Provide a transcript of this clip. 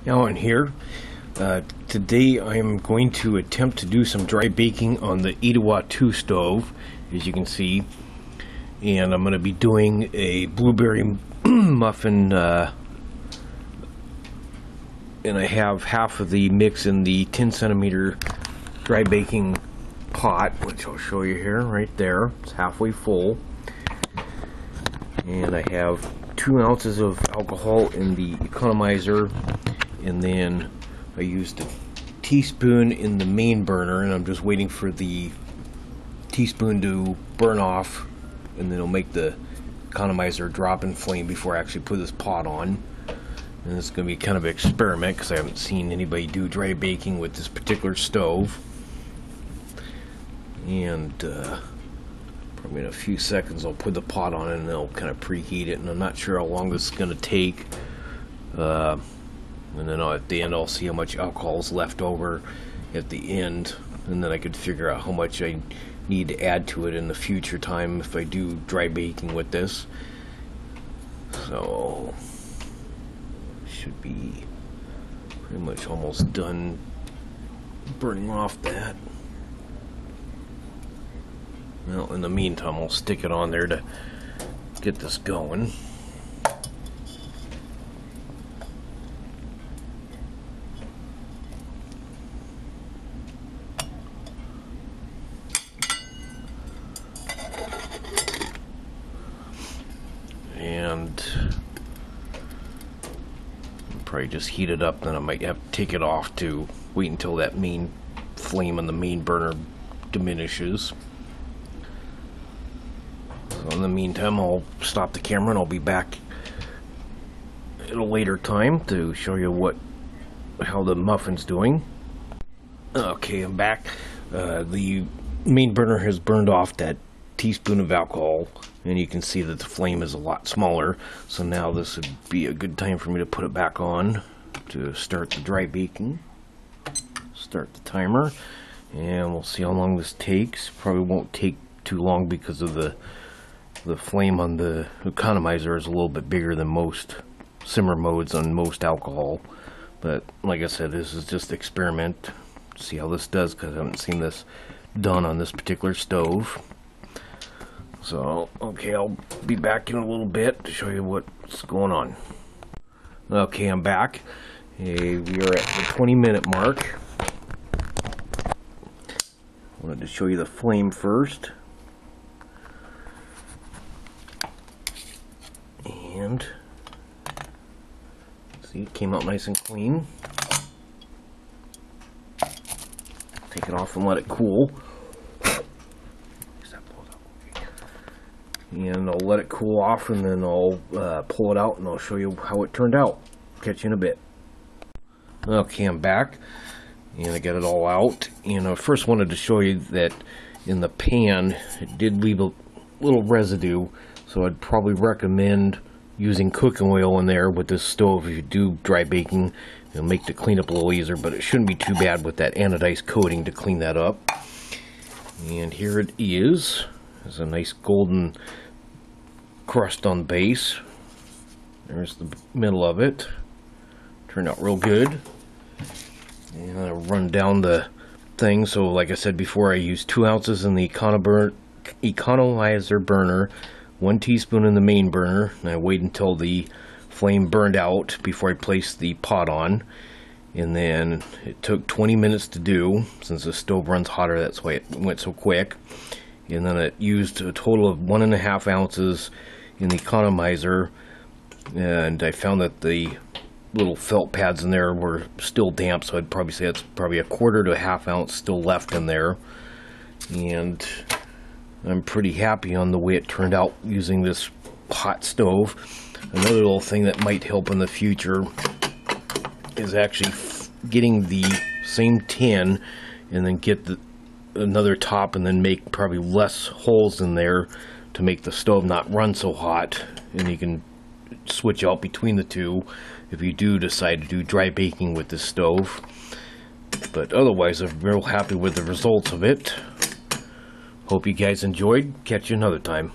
Alan here. Today I am going to attempt to do some dry baking on the Etowah II stove, as you can see, and I'm going to be doing a blueberry muffin, and I have half of the mix in the 10 centimeter dry baking pot, which I'll show you here, right there. It's halfway full, and I have 2 ounces of alcohol in the economizer. And then I used a teaspoon in the main burner, and I'm just waiting for the teaspoon to burn off, and then it'll make the economizer drop in flame before I actually put this pot on. And it's going to be kind of an experiment because I haven't seen anybody do dry baking with this particular stove. And probably in a few seconds I'll put the pot on and they'll kind of preheat it, and I'm not sure how long this is going to take. And then at the end I'll see how much alcohol is left over at the end, and then I could figure out how much I need to add to it in the future time if I do dry baking with this. So should be pretty much almost done burning off that. Well, in the meantime I'll stick it on there to get this going. And probably just heat it up, then I might have to take it off to wait until that main flame on the main burner diminishes. So in the meantime I'll stop the camera and I'll be back at a later time to show you how the muffin's doing. Okay, I'm back. The main burner has burned off that teaspoon of alcohol, and you can see that the flame is a lot smaller, so now this would be a good time for me to put it back on to start the dry baking. Start the timer, and we'll see how long this takes. Probably won't take too long because of the flame on the economizer is a little bit bigger than most simmer modes on most alcohol, but like I said, this is just experiment. See how this does, because I haven't seen this done on this particular stove. So, okay, I'll be back in a little bit to show you what's going on. Okay, I'm back. We are at the 20-minute mark. I wanted to show you the flame first. And, see, it came out nice and clean. Take it off and let it cool. And I'll let it cool off, and then I'll pull it out and I'll show you how it turned out. Catch you in a bit. Okay, I'm back, and I got it all out. And I first wanted to show you that in the pan it did leave a little residue, so I'd probably recommend using cooking oil in there with this stove if you do dry baking. It'll make the cleanup a little easier, but it shouldn't be too bad with that anodized coating to clean that up. And here it is. There's a nice golden crust on the base. There's the middle of it. Turned out real good. And I'll run down the thing. So like I said before, I used 2 ounces in the economizer burner, 1 teaspoon in the main burner, and I wait until the flame burned out before I placed the pot on. And then it took 20 minutes to do. Since the stove runs hotter, that's why it went so quick. And then it used a total of 1.5 ounces in the economizer, and I found that the little felt pads in there were still damp, so I'd probably say it's probably 1/4 to 1/2 ounce still left in there. And I'm pretty happy on the way it turned out using this hot stove. Another little thing that might help in the future is actually getting the same tin and then get another top, and then make probably less holes in there to make the stove not run so hot, and you can switch out between the two if you do decide to do dry baking with this stove. But otherwise, I'm real happy with the results of it. Hope you guys enjoyed. Catch you another time.